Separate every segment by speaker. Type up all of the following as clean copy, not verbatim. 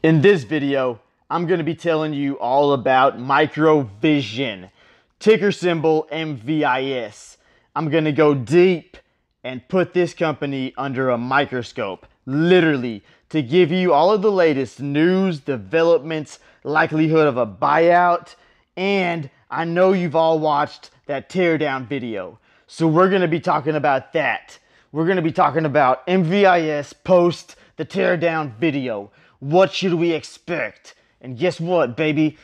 Speaker 1: In this video, I'm going to be telling you all about Microvision, ticker symbol MVIS. I'm going to go deep and put this company under a microscope, literally, to give you all of the latest news, developments, likelihood of a buyout, and I know you've all watched that Teardown video. So we're going to be talking about that. We're going to be talking about MVIS post the Teardown video. What should we expect? And guess what, baby?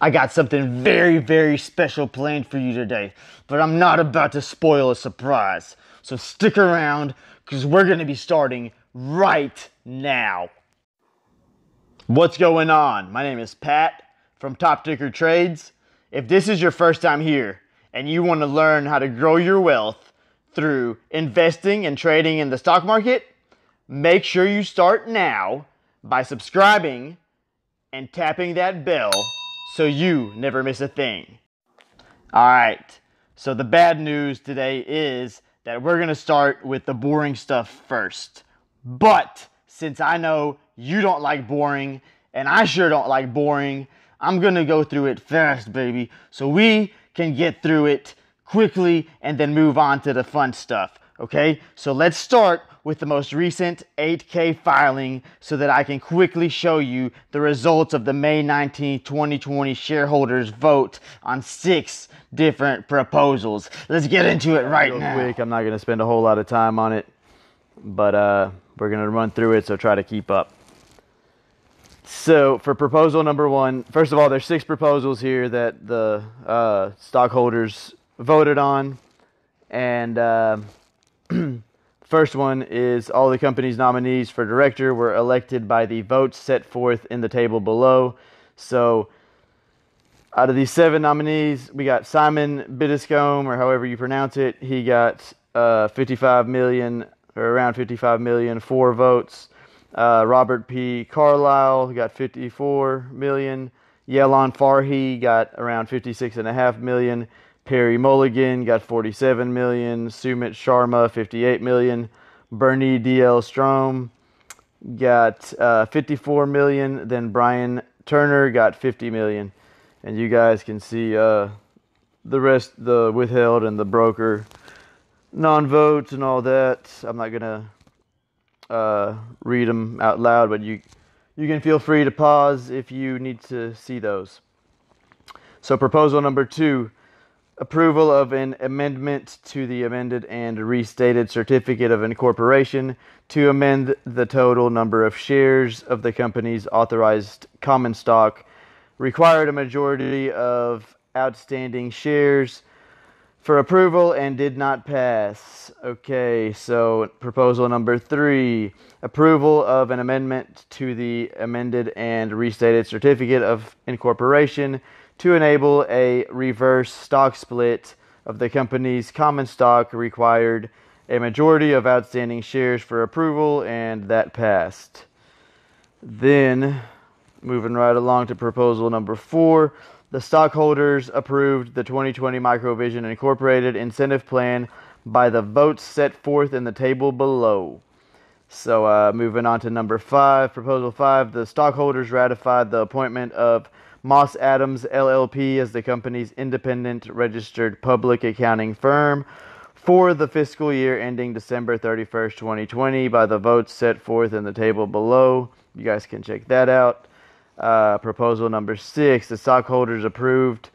Speaker 1: I got something very, very special planned for you today. But I'm not about to spoil a surprise. So stick around, because we're going to be starting right now. What's going on? My name is Pat from Top Ticker Trades. If this is your first time here and you want to learn how to grow your wealth through investing and trading in the stock market, make sure you start now by subscribing and tapping that bell so you never miss a thing. Alright, so the bad news today is that we're going to start with the boring stuff first. But since I know you don't like boring and I sure don't like boring, I'm going to go through it fast, baby, so we can get through it quickly and then move on to the fun stuff. Okay, so let's start with the most recent 8K filing so that I can quickly show you the results of the May 19, 2020 shareholders vote on 6 different proposals. Let's get into it right now. Quick, I'm not going to spend a whole lot of time on it, but we're going to run through it, so try to keep up. So for proposal number 1, first of all, there's 6 proposals here that the stockholders voted on, and first one is all the company's nominees for director were elected by the votes set forth in the table below. So out of these 7 nominees, we got Simon Biddiscombe, or however you pronounce it. He got 55 million, or around 55 million, 4 votes. Robert P. Carlisle got 54 million. Yelon Farhi got around 56.5 million. Perry Mulligan got 47 million. Sumit Sharma 58 million. Bernie D.L. Strom got 54 million. Then Brian Turner got 50 million. And you guys can see the rest, the withheld and the broker non-votes and all that. I'm not gonna read them out loud, but you can feel free to pause if you need to see those. So proposal number 2. Approval of an amendment to the amended and restated certificate of incorporation to amend the total number of shares of the company's authorized common stock required a majority of outstanding shares for approval and did not pass. Okay, so proposal number 3, approval of an amendment to the amended and restated certificate of incorporation to enable a reverse stock split of the company's common stock required a majority of outstanding shares for approval, and that passed. Then, moving right along to proposal number 4, the stockholders approved the 2020 Microvision Incorporated Incentive Plan by the votes set forth in the table below. So, moving on to number 5, proposal 5, the stockholders ratified the appointment of Moss Adams LLP as the company's independent registered public accounting firm for the fiscal year ending December 31st, 2020 by the votes set forth in the table below. You guys can check that out. Proposal number 6, the stockholders approved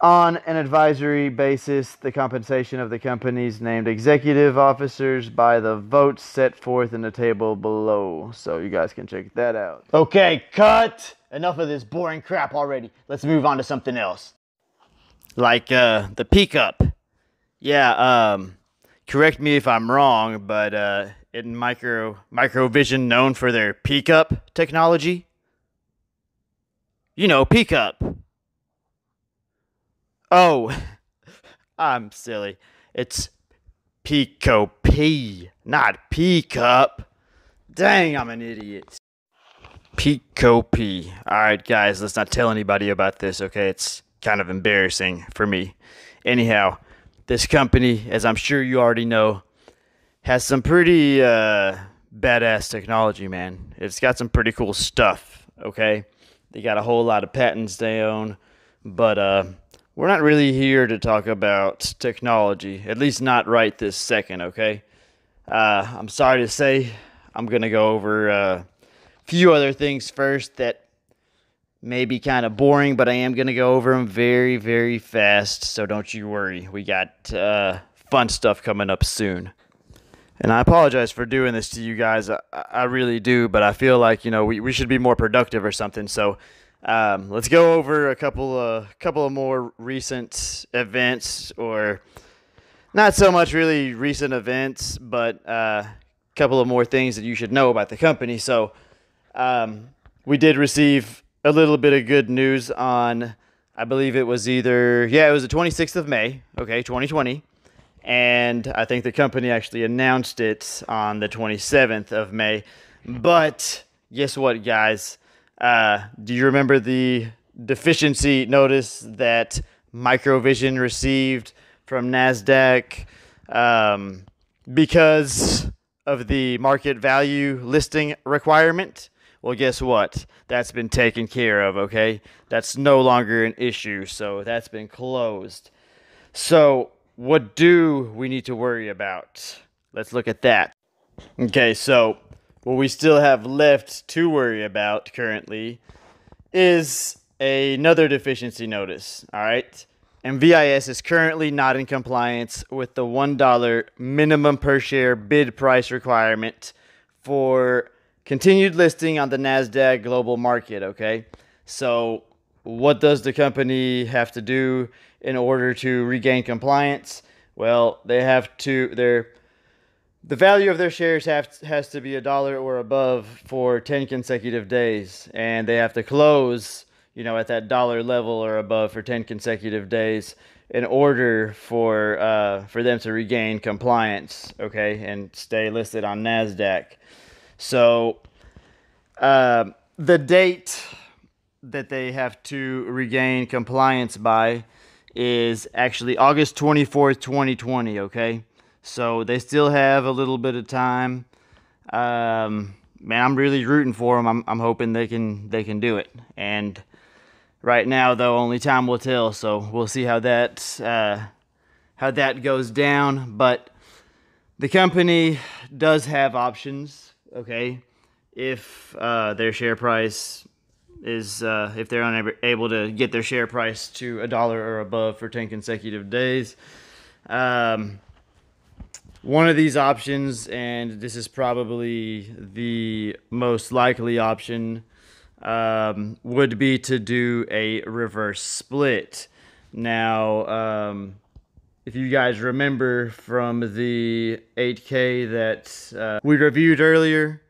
Speaker 1: on an advisory basis the compensation of the company's named executive officers by the votes set forth in the table below. So you guys can check that out. Okay, cut! Enough of this boring crap already. Let's move on to something else. Like the PicoP. Yeah, correct me if I'm wrong, but isn't Microvision known for their PicoP technology? You know, PicoP. Oh, I'm silly. It's PicoP, not PicoP. Dang, I'm an idiot. PicoP. Alright, guys, let's not tell anybody about this, okay? It's kind of embarrassing for me. Anyhow, this company, as I'm sure you already know, has some pretty badass technology, man. It's got some pretty cool stuff, okay? They got a whole lot of patents they own, but we're not really here to talk about technology, at least not right this second, okay? I'm sorry to say, I'm going to go over a few other things first that may be kind of boring, but I am going to go over them very, very fast, so don't you worry. We got fun stuff coming up soon. And I apologize for doing this to you guys. I really do, but I feel like, we should be more productive or something. So let's go over a couple of more recent events, or not so much really recent events, but a couple of more things that you should know about the company. So we did receive a little bit of good news on, I believe it was it was the 26th of May, okay, 2020. And I think the company actually announced it on the 27th of May. But guess what, guys? Do you remember the deficiency notice that Microvision received from NASDAQ because of the market value listing requirement? Well, guess what? That's been taken care of, okay? That's no longer an issue, so that's been closed. So what do we need to worry about? Let's look at that. Okay, so what we still have left to worry about currently is another deficiency notice, all right? MVIS is currently not in compliance with the $1 minimum per share bid price requirement for continued listing on the NASDAQ global market, okay? So what does the company have to do in order to regain compliance? Well, they have to, the value of their shares has to be $1 or above for 10 consecutive days, and they have to close, at that dollar level or above for 10 consecutive days in order for them to regain compliance, okay, and stay listed on NASDAQ. So the date that they have to regain compliance by is actually August 24th, 2020, okay? So they still have a little bit of time. Man, I'm really rooting for them. I'm hoping they can do it. And right now, though, only time will tell. So we'll see how that goes down. But the company does have options, okay? If their share price is if they're unable to get their share price to $1 or above for 10 consecutive days. One of these options, and this is probably the most likely option, would be to do a reverse split. Now, if you guys remember from the 8K that we reviewed earlier,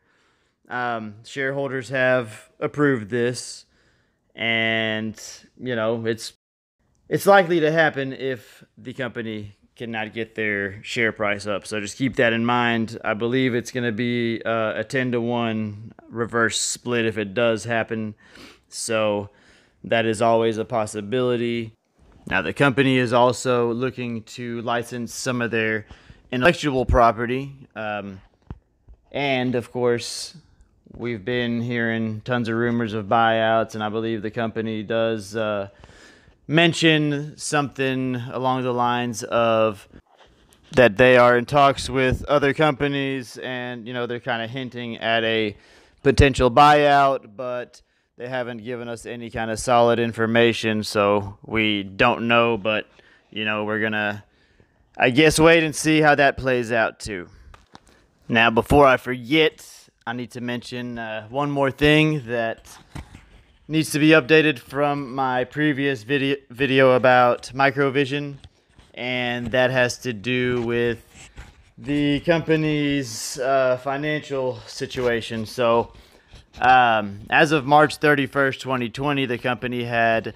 Speaker 1: shareholders have approved this, and it's likely to happen if the company cannot get their share price up. So just keep that in mind. I believe it's going to be a 10-to-1 reverse split if it does happen. So that is always a possibility. Now the company is also looking to license some of their intellectual property, and of course, we've been hearing tons of rumors of buyouts, and I believe the company does mention something along the lines of that they are in talks with other companies, and they're kind of hinting at a potential buyout, but they haven't given us any kind of solid information, so we don't know. But we're gonna, I guess, wait and see how that plays out too. Now, before I forget, I need to mention one more thing that needs to be updated from my previous video about Microvision, and that has to do with the company's financial situation. So as of March 31st, 2020, the company had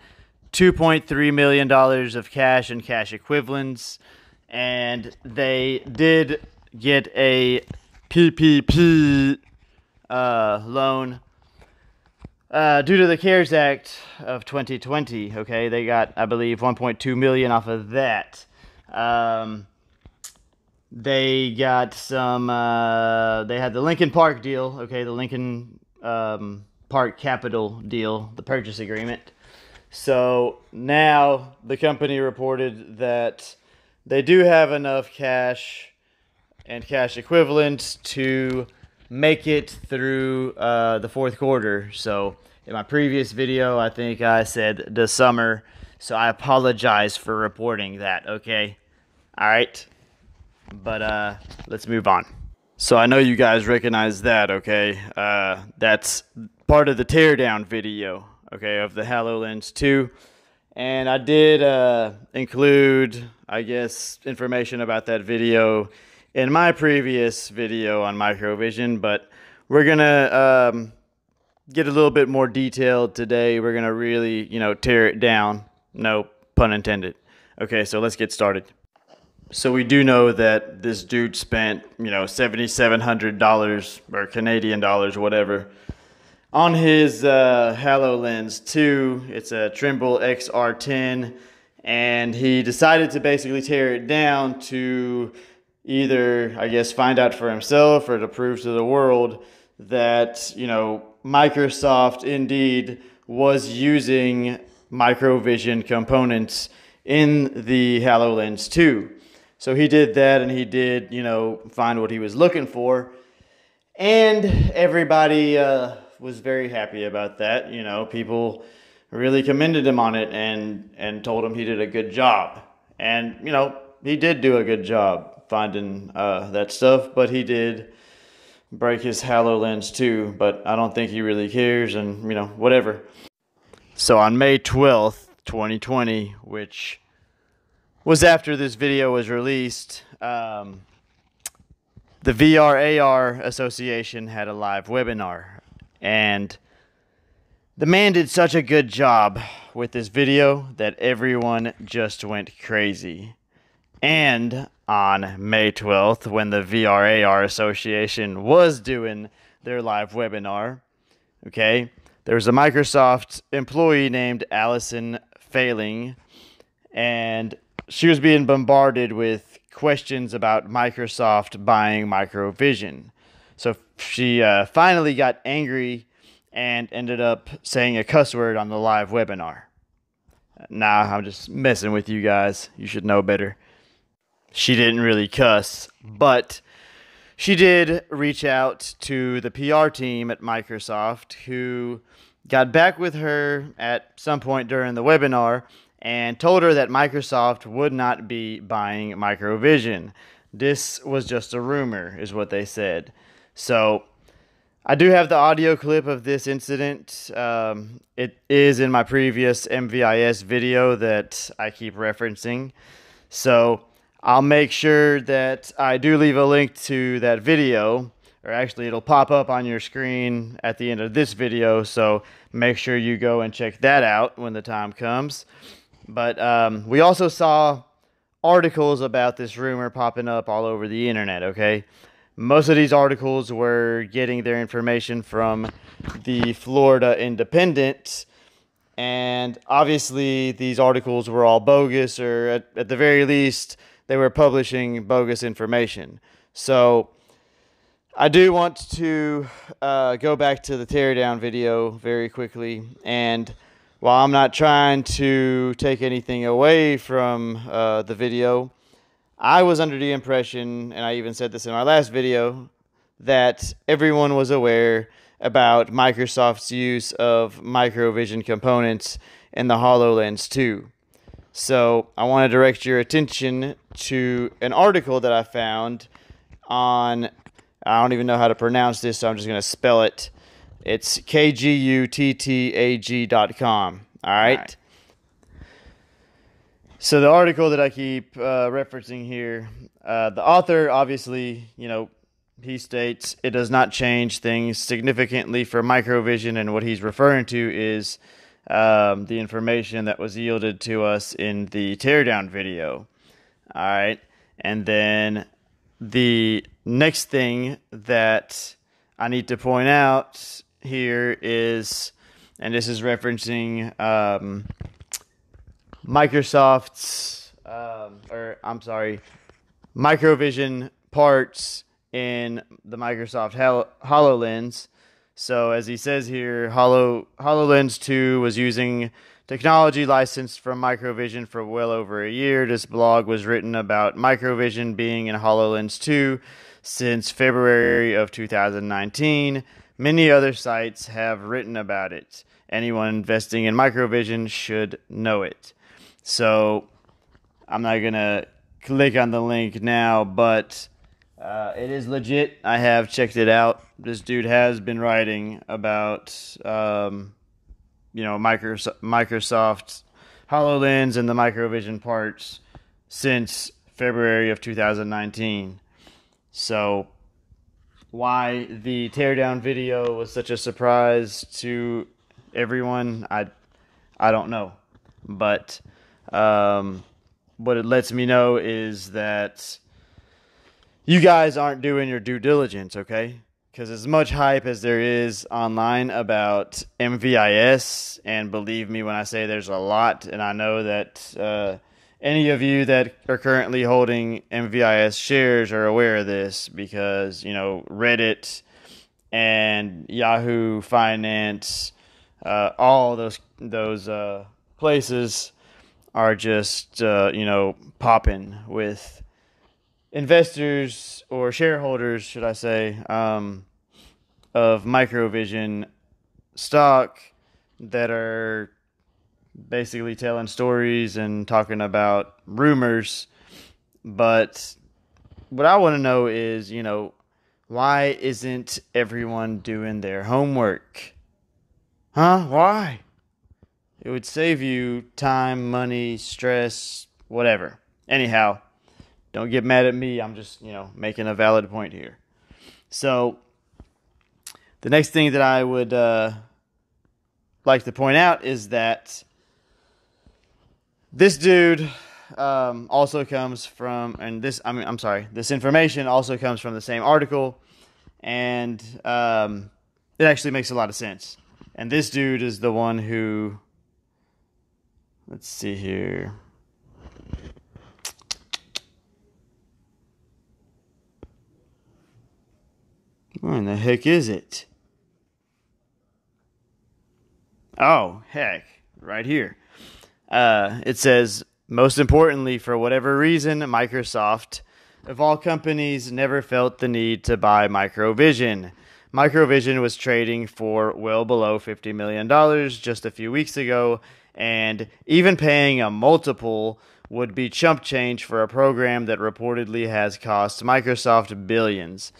Speaker 1: $2.3 million of cash and cash equivalents, and they did get a PicoP loan due to the CARES Act of 2020. Okay, they got, I believe, $1.2 million off of that. they got some, they had the Lincoln Park deal, okay, the Lincoln Park Capital deal, the purchase agreement. So now the company reported that they do have enough cash and cash equivalents to make it through the fourth quarter. So in my previous video, I think I said the summer. So I apologize for reporting that, okay? All right. But let's move on. So I know you guys recognize that, okay? That's part of the teardown video, okay, of the Hololens 2. And I did include, I guess, information about that video in my previous video on Microvision, but we're going to get a little bit more detailed today. We're going to really, tear it down. No pun intended. Okay, so let's get started. So we do know that this dude spent, $7,700 or Canadian dollars, whatever, on his Hololens 2. It's a Trimble XR10, and he decided to basically tear it down to either, I guess, find out for himself or to prove to the world that, Microsoft indeed was using Microvision components in the Hololens 2. So he did that, and he did, find what he was looking for. And everybody was very happy about that. People really commended him on it and told him he did a good job. And, he did do a good job finding that stuff, but he did break his Hololens too. But I don't think he really cares, and, whatever. So on May 12th, 2020, which was after this video was released, the VR/AR Association had a live webinar, and the man did such a good job with this video that everyone just went crazy. And on May 12th, when the VR/AR Association was doing their live webinar, okay, there was a Microsoft employee named Allison Failing, and she was being bombarded with questions about Microsoft buying Microvision. So she finally got angry and ended up saying a cuss word on the live webinar. Nah, I'm just messing with you guys. You should know better. She didn't really cuss, but she did reach out to the PR team at Microsoft, who got back with her at some point during the webinar and told her that Microsoft would not be buying Microvision. This was just a rumor, is what they said. So I do have the audio clip of this incident. It is in my previous MVIS video that I keep referencing. So I'll make sure that I do leave a link to that video, or actually it'll pop up on your screen at the end of this video. So make sure you go and check that out when the time comes. But we also saw articles about this rumor popping up all over the internet, okay? Most of these articles were getting their information from the Florida Independent, and obviously these articles were all bogus, or at the very least, they were publishing bogus information. So I do want to go back to the teardown video very quickly, and while I'm not trying to take anything away from the video, I was under the impression, and I even said this in my last video, that everyone was aware about Microsoft's use of Microvision components in the HoloLens 2. So I want to direct your attention to an article that I found on, I don't even know how to pronounce this, so I'm just going to spell it. It's kguttag.com. All right. So the article that I keep referencing here, the author obviously, he states it does not change things significantly for Microvision, and what he's referring to is the information that was yielded to us in the teardown video. All right. And then the next thing that I need to point out here is, and this is referencing Microsoft's, Microvision parts in the Microsoft HoloLens. So as he says here, HoloLens 2 was using technology licensed from Microvision for well over a year. This blog was written about Microvision being in HoloLens 2 since February of 2019. Many other sites have written about it. Anyone investing in Microvision should know it. So I'm not going to click on the link now, but it is legit. I have checked it out. This dude has been writing about, Microsoft HoloLens and the Microvision parts since February of 2019. So why the teardown video was such a surprise to everyone, I don't know. But what it lets me know is that you guys aren't doing your due diligence, okay? Because as much hype as there is online about MVIS, and believe me when I say there's a lot, and I know that any of you that are currently holding MVIS shares are aware of this, because, Reddit and Yahoo Finance, all those places are just, popping with investors, or shareholders, should I say, of Microvision stock that are basically telling stories and talking about rumors. But what I want to know is, why isn't everyone doing their homework? Huh? Why? It would save you time, money, stress, whatever. Anyhow, don't get mad at me. I'm just, making a valid point here. So, the next thing that I would like to point out is that this dude also comes from, and this information also comes from the same article, and it actually makes a lot of sense. And this dude is the one who, let's see here. Where in the heck is it? Oh, heck. Right here. It says, most importantly, for whatever reason, Microsoft, of all companies, never felt the need to buy Microvision. Microvision was trading for well below $50 million just a few weeks ago, and even paying a multiple would be chump change for a program that reportedly has cost Microsoft billions.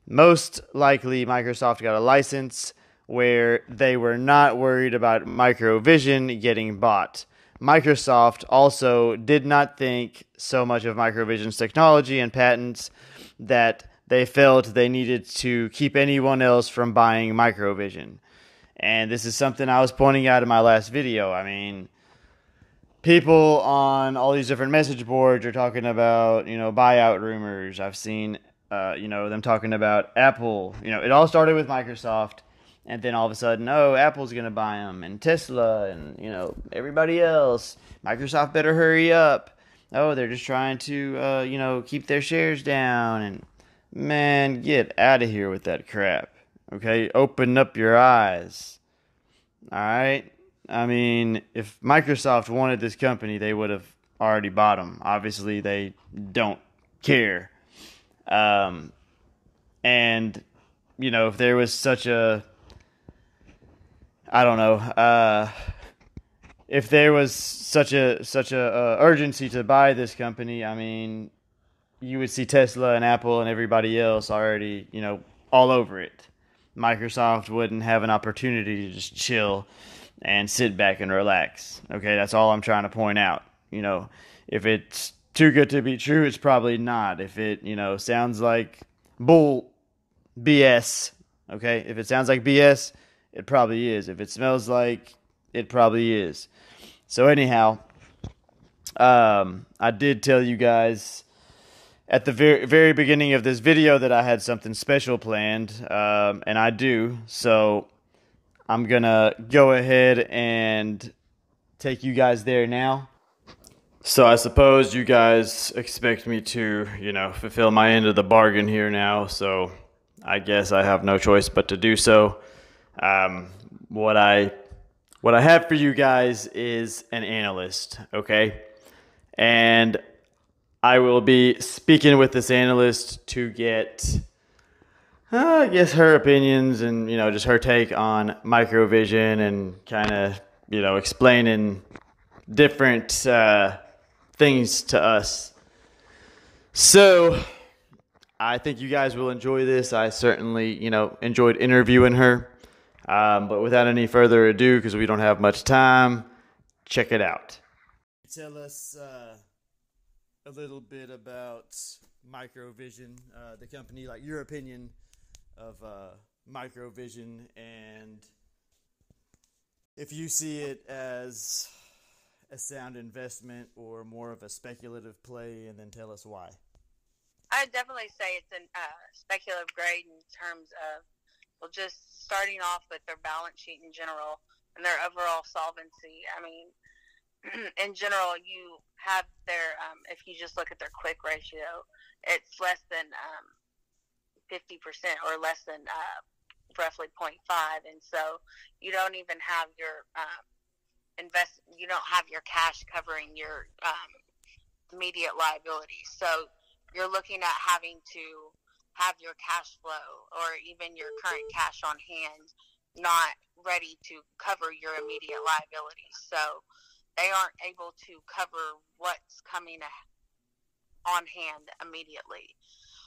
Speaker 1: Most likely, Microsoft got a license where they were not worried about Microvision getting bought. Microsoft also did not think so much of Microvision's technology and patents that they felt they needed to keep anyone else from buying Microvision. And this is something I was pointing out in my last video. I mean, people on all these different message boards are talking about, buyout rumors. I've seen, them talking about Apple. It all started with Microsoft, and then all of a sudden, Apple's going to buy them, and Tesla, and, everybody else. Microsoft better hurry up. Oh, they're just trying to, keep their shares down. And, man, get out of here with that crap. Okay? Open up your eyes. Alright? I mean, if Microsoft wanted this company, they would have already bought them. Obviously, they don't care. And, if there was such a, if there was such a urgency to buy this company, I mean, you would see Tesla and Apple and everybody else already, all over it. Microsoft wouldn't have an opportunity to just chill and sit back and relax. Okay, that's all I'm trying to point out. If it's too good to be true, it's probably not. If it, sounds like BS, okay? If it sounds like BS, it probably is. If it smells like, it probably is. So anyhow, I did tell you guys at the very beginning of this video that I had something special planned, and I do. So I'm going to go ahead and take you guys there now. So I suppose you guys expect me to, fulfill my end of the bargain here now. So I guess I have no choice but to do so. Um, what I what I have for you guys is an analyst, okay? And I will be speaking with this analyst to get, I guess, her opinions and just her take on microvision and kind of explaining different things to us. So I think you guys will enjoy this. I certainly enjoyed interviewing her. But without any further ado, because we don't have much time, check it out. Tell us a little bit about Microvision, the company, like your opinion of Microvision, and if you see it as a sound investment or more of a speculative play, and then tell us why.
Speaker 2: I'd definitely say it's a speculative grade in terms of, well, just starting off with their balance sheet in general and their overall solvency. I mean, in general, you have their, if you just look at their quick ratio, it's less than 50% or less than roughly 0.5. And so you don't even have your you don't have your cash covering your immediate liabilities. So you're looking at having to have your cash flow or even your current cash on hand not ready to cover your immediate liabilities. So they aren't able to cover what's coming on hand immediately.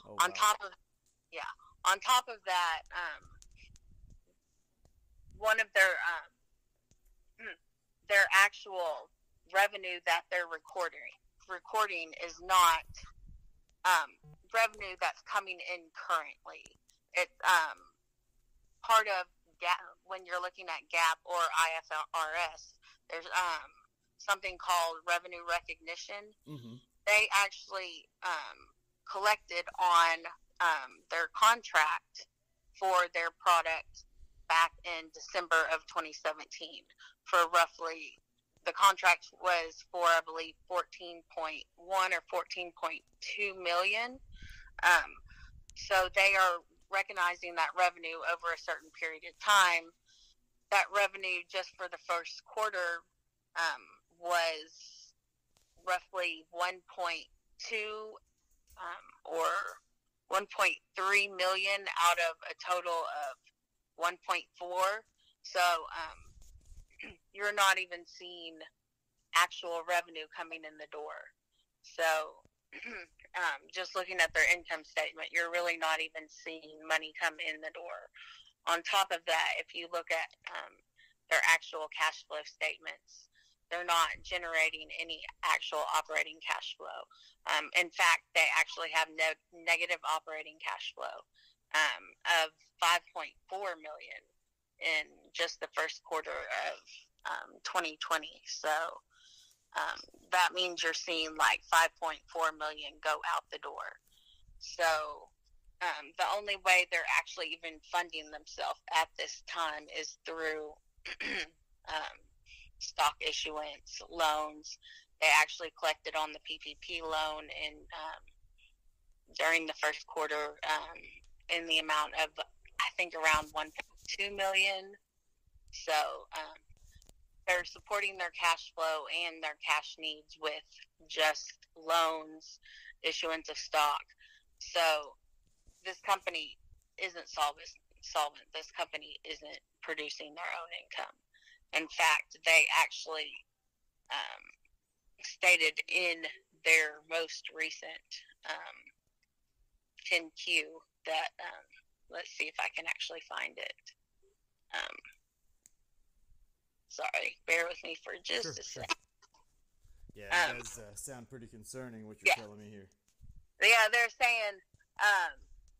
Speaker 2: Oh, wow. On top of that, one of their actual revenue that they're recording is not revenue that's coming in currently. It's part of when you're looking at GAAP or IFRS. There's something called revenue recognition. Mm-hmm. They actually collected on their contract for their product back in December of 2017 for roughly, the contract was for, I believe, 14.1 or 14.2 million. So they are recognizing that revenue over a certain period of time. That revenue just for the first quarter was roughly 1.2 or 1.3 million out of a total of 1.4. So you're not even seeing actual revenue coming in the door. So just looking at their income statement, you're really not even seeing money come in the door. On top of that, if you look at their actual cash flow statements, they're not generating any actual operating cash flow. In fact, they actually have negative operating cash flow of 5.4 million in just the first quarter of 2020. So that means you're seeing like 5.4 million go out the door. So the only way they're actually even funding themselves at this time is through stock issuance, loans. They actually collected on the PicoP loan during the first quarter in the amount of, I think, around 1.2 million. So they're supporting their cash flow and their cash needs with just loans, issuance of stock. So this company isn't solvent. This company isn't producing their own income. In fact, they actually stated in their most recent 10Q that, let's see if I can actually find it. Sorry, bear with me for just a second.
Speaker 1: Yeah, it does sound pretty concerning what you're telling me here.
Speaker 2: Yeah, they're saying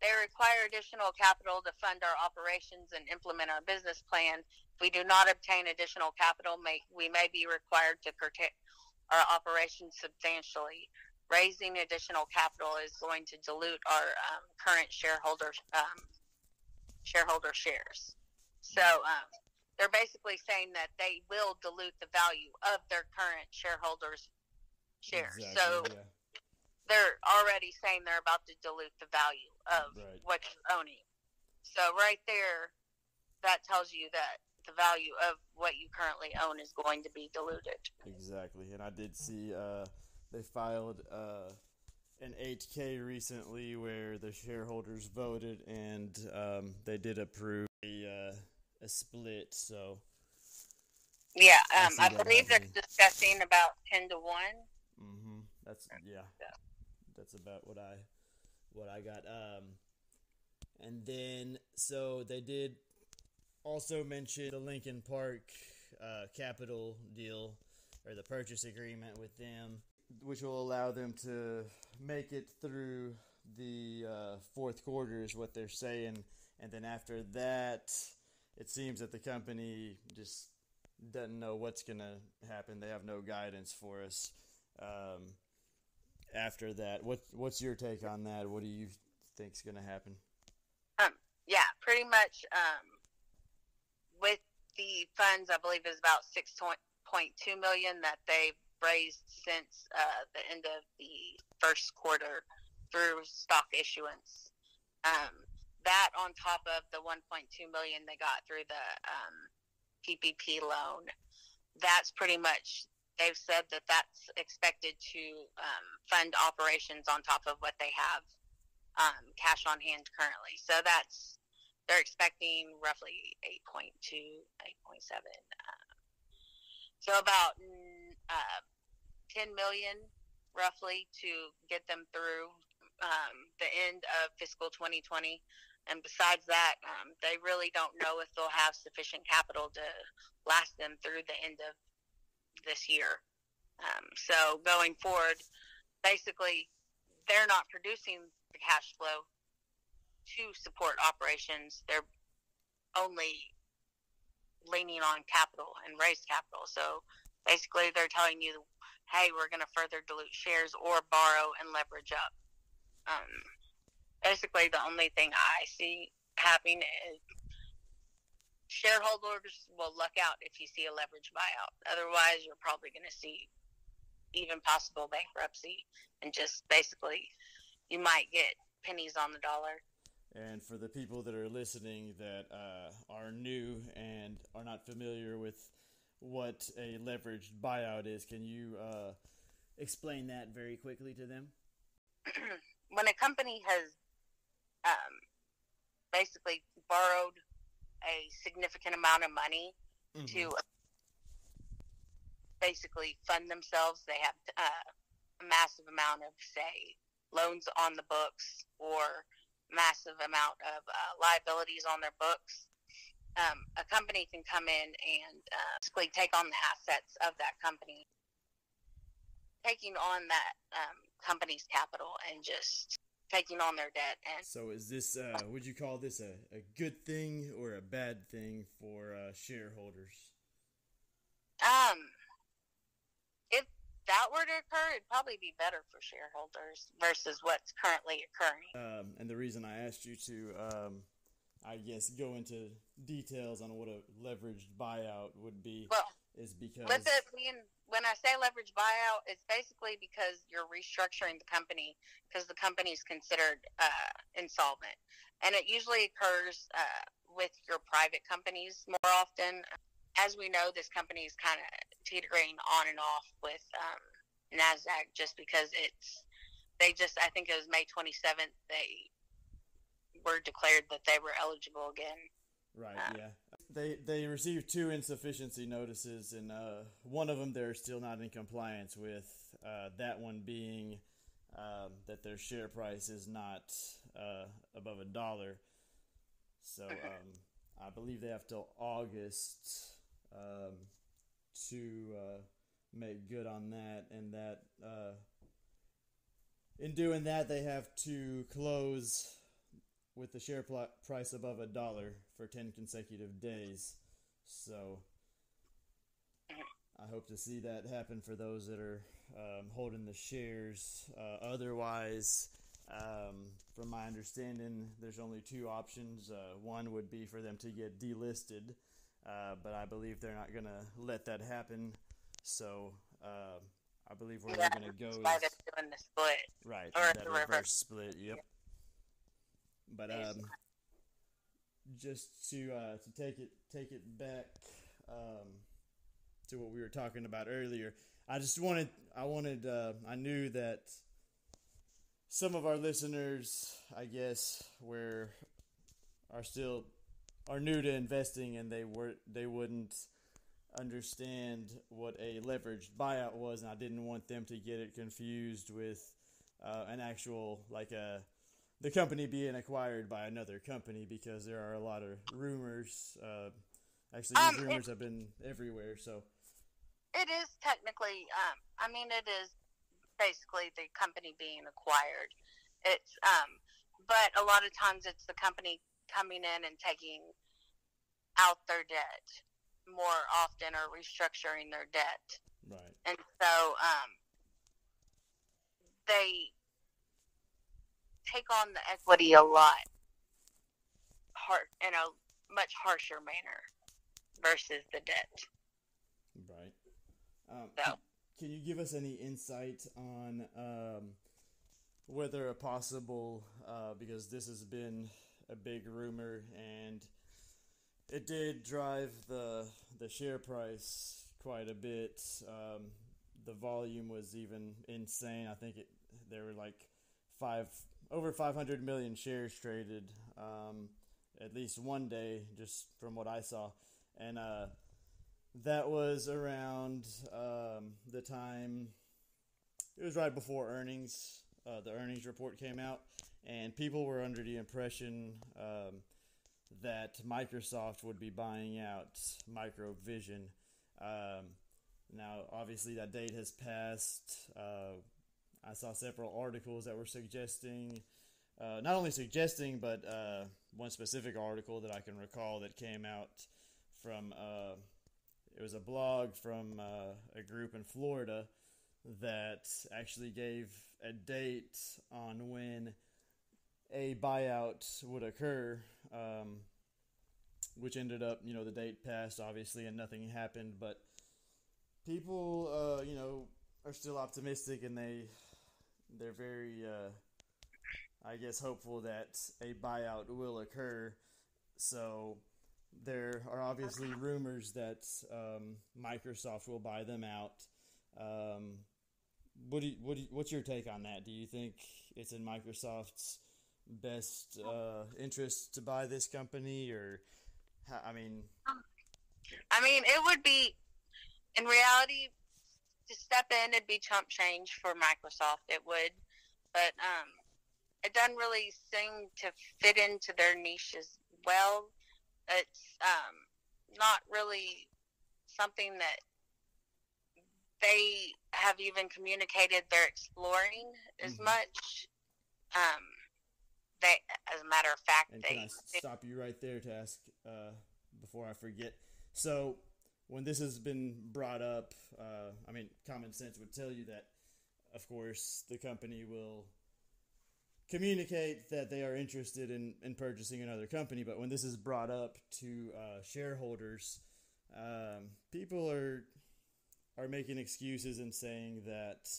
Speaker 2: they require additional capital to fund our operations and implement our business plan. If we do not obtain additional capital, we may be required to curtail our operations substantially. Raising additional capital is going to dilute our current shareholder shares. So they're basically saying that they will dilute the value of their current shareholders' shares.
Speaker 3: Exactly,
Speaker 2: So
Speaker 3: yeah.
Speaker 2: they're already saying they're about to dilute the value of
Speaker 3: Right.
Speaker 2: what you're owning. So right there, that tells you that the value of what you currently own is going to be diluted.
Speaker 3: Exactly. And I did see they filed an 8K recently where the shareholders voted, and they did approve a split. So
Speaker 2: yeah,
Speaker 3: I
Speaker 2: I
Speaker 3: see that
Speaker 2: believe they're
Speaker 3: happening.
Speaker 2: discussing about 10-1.
Speaker 3: Mm-hmm. That's That's about what I got. And then so they did also mention the Lincoln Park capital deal, or the purchase agreement with them, which will allow them to make it through the fourth quarter, is what they're saying. And then after that, it seems that the company just doesn't know what's going to happen. They have no guidance for us after that. What's your take on that? What do you think's going to happen?
Speaker 2: Yeah, pretty much. With the funds, I believe is about $6.2 million that they've raised since the end of the first quarter through stock issuance. That on top of the $1.2 million they got through the PPP loan. That's pretty much, they've said that that's expected to fund operations on top of what they have cash on hand currently. So they're expecting roughly 8.2, 8.7. So about 10 million roughly to get them through the end of fiscal 2020. And besides that, they really don't know if they'll have sufficient capital to last them through the end of this year. So going forward, basically, they're not producing the cash flow to support operations. They're only leaning on capital and raise capital. So basically, they're telling you, hey, we're going to further dilute shares or borrow and leverage up. Basically, the only thing I see happening is shareholders will luck out if you see a leverage buyout. Otherwise, you're probably going to see even possible bankruptcy, and just basically you might get pennies on the dollar.
Speaker 3: And for the people that are listening that are new and are not familiar with what a leveraged buyout is, can you explain that very quickly to them?
Speaker 2: When a company has basically borrowed a significant amount of money to basically fund themselves, they have a massive amount of, say, loans on the books or massive amount of liabilities on their books. A company can come in and basically take on the assets of that company, taking on that company's capital and just taking on their debt. And
Speaker 3: so is this, would you call this a good thing or a bad thing for shareholders?
Speaker 2: If that were to occur, it'd probably be better for shareholders versus what's currently occurring.
Speaker 3: And the reason I asked you to, I guess, go into details on what a leveraged buyout would be is because...
Speaker 2: With it being, when I say leveraged buyout, it's basically because you're restructuring the company because the company is considered insolvent. And it usually occurs with your private companies more often. As we know, this company is kind of teetering on and off with NASDAQ just because I think it was May 27th, they were declared that they were eligible again.
Speaker 3: Right, yeah. They received 2 insufficiency notices, and one of them they're still not in compliance with, that one being that their share price is not above $1. So I believe they have till August to make good on that, and that in doing that they have to close with the share price above $1 for 10 consecutive days. So I hope to see that happen for those that are holding the shares. Otherwise, from my understanding, there's only 2 options. One would be for them to get delisted, but I believe they're not going to let that happen. So I believe where they're going to go is
Speaker 2: by them doing the split.
Speaker 3: right,
Speaker 2: Or
Speaker 3: that
Speaker 2: the
Speaker 3: reverse split. Yep. But just to take it back to what we were talking about earlier, I knew that some of our listeners, I guess, are new to investing, and they wouldn't understand what a leveraged buyout was, and I didn't want them to get it confused with an actual the company being acquired by another company, because there are a lot of rumors. Actually, these rumors have been everywhere. So
Speaker 2: it is technically, it is basically the company being acquired. It's, but a lot of times it's the company coming in and taking out their debt more often, or restructuring their debt.
Speaker 3: Right.
Speaker 2: And so, they take on the equity a lot in a much harsher manner versus the debt.
Speaker 3: Right.
Speaker 2: So,
Speaker 3: can you give us any insight on whether a possible, because this has been a big rumor, and it did drive the share price quite a bit. The volume was even insane. I think there were like over 500 million shares traded at least one day, just from what I saw. And that was around the time, it was right before earnings. The earnings report came out, and people were under the impression that Microsoft would be buying out Microvision. Now, obviously, that date has passed. I saw several articles that were suggesting, not only suggesting, but one specific article that I can recall that came out from, it was a blog from a group in Florida that actually gave a date on when a buyout would occur, which ended up, the date passed, obviously, and nothing happened. But people, are still optimistic, and they're very, I guess, hopeful that a buyout will occur. So there are obviously rumors that Microsoft will buy them out. What's your take on that? Do you think it's in Microsoft's best interest to buy this company, or
Speaker 2: it would be, in reality, to step in, it'd be chump change for Microsoft. It would, but it doesn't really seem to fit into their niche as well. It's not really something that they have even communicated they're exploring as much. They, as a matter of fact,
Speaker 3: and can I stop you right there to ask before I forget? So when this has been brought up, common sense would tell you that, of course, the company will communicate that they are interested in purchasing another company. But when this is brought up to shareholders, people are making excuses and saying that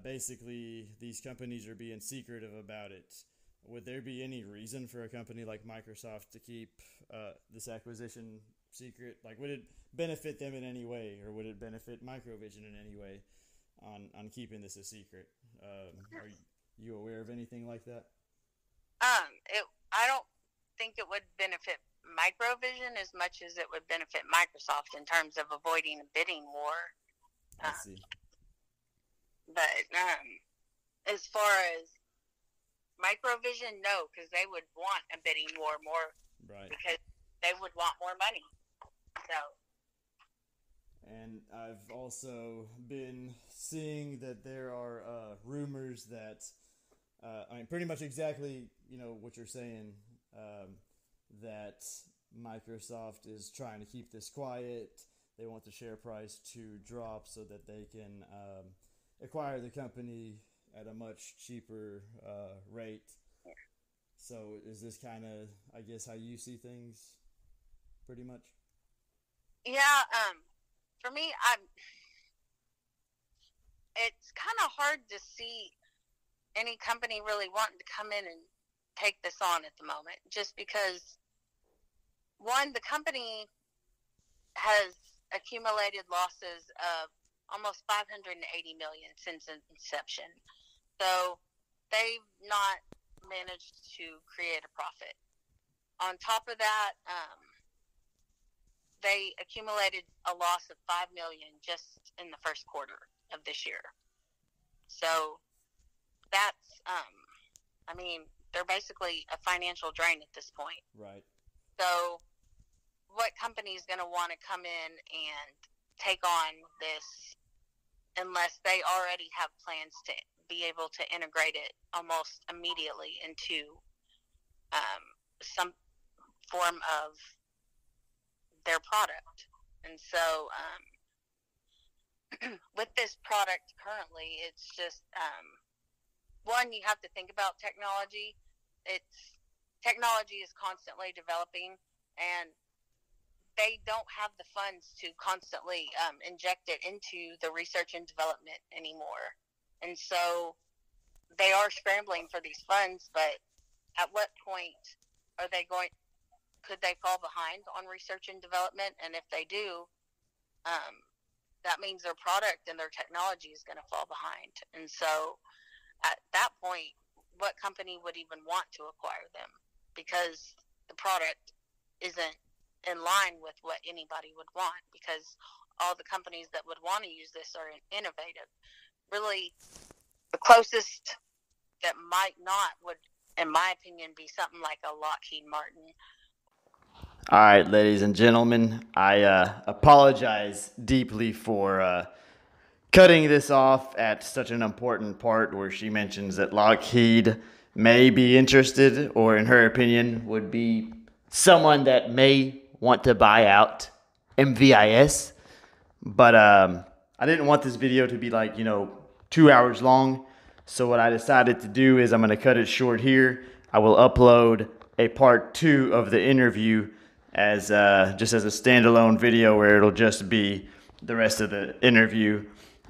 Speaker 3: basically these companies are being secretive about it. Would there be any reason for a company like Microsoft to keep this acquisition secret? Like, would it benefit them in any way, or would it benefit Microvision in any way on keeping this a secret? Are you aware of anything like that?
Speaker 2: I don't think it would benefit Microvision as much as it would benefit Microsoft in terms of avoiding a bidding war.
Speaker 3: I see.
Speaker 2: But as far as Microvision, no, because they would want a bidding war more,
Speaker 3: right? Because
Speaker 2: they would want more money. So.
Speaker 3: And I've also been seeing that there are rumors that, pretty much exactly, what you're saying, that Microsoft is trying to keep this quiet. They want the share price to drop so that they can acquire the company at a much cheaper rate. So is this kind of, I guess, how you see things, pretty much?
Speaker 2: Yeah, for me, it's kind of hard to see any company really wanting to come in and take this on at the moment, just because, one, the company has accumulated losses of almost $580 million since inception. So they've not managed to create a profit. On top of that, they accumulated a loss of $5 million just in the first quarter of this year. So that's, I mean, they're basically a financial drain at this point.
Speaker 3: Right. So
Speaker 2: what company is going to want to come in and take on this unless they already have plans to be able to integrate it almost immediately into some form of their product? And so with this product currently, it's just, one, you have to think about technology. Technology is constantly developing, and they don't have the funds to constantly inject it into the research and development anymore. And so they are scrambling for these funds, but at what point could they fall behind on research and development? And if they do, that means their product and their technology is going to fall behind. And so at that point, what company would even want to acquire them? Because the product isn't in line with what anybody would want, because all the companies that would want to use this are innovative. Really, the closest that might not would, in my opinion, be something like a Lockheed Martin.
Speaker 1: All right, ladies and gentlemen, I apologize deeply for cutting this off at such an important part where she mentions that Lockheed may be interested, or in her opinion would be someone that may want to buy out MVIS. But I didn't want this video to be 2 hours long. So what I decided to do is I'm going to cut it short here. I will upload a part 2 of the interview as just as a standalone video, where it'll just be the rest of the interview.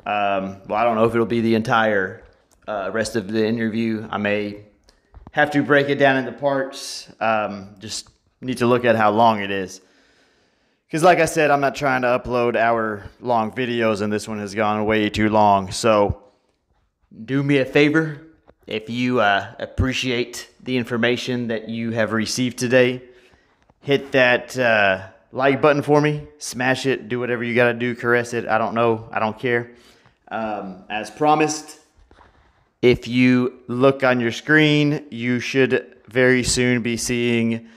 Speaker 1: Well, I don't know if it'll be the entire rest of the interview. I may have to break it down into parts. Just need to look at how long it is. Because like I said, I'm not trying to upload hour-long videos, and this one has gone way too long. So do me a favor. If you appreciate the information that you have received today, hit that like button for me. Smash it. Do whatever you got to do. Caress it. I don't know. I don't care. As promised, if you look on your screen, you should very soon be seeing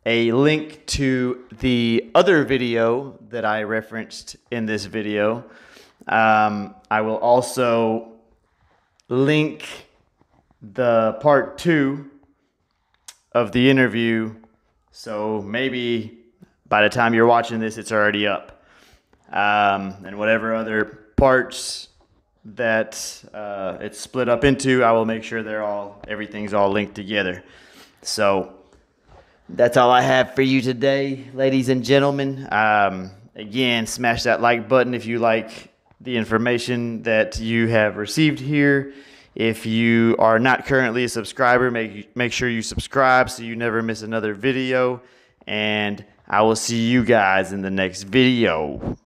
Speaker 1: a link to the other video that I referenced in this video. I will also link the part 2 of the interview, so maybe by the time you're watching this, it's already up. And whatever other parts that it's split up into, I will make sure everything's all linked together. So that's all I have for you today, ladies and gentlemen. Again, smash that like button if you like the information that you have received here. If you are not currently a subscriber, make sure you subscribe so you never miss another video. And I will see you guys in the next video.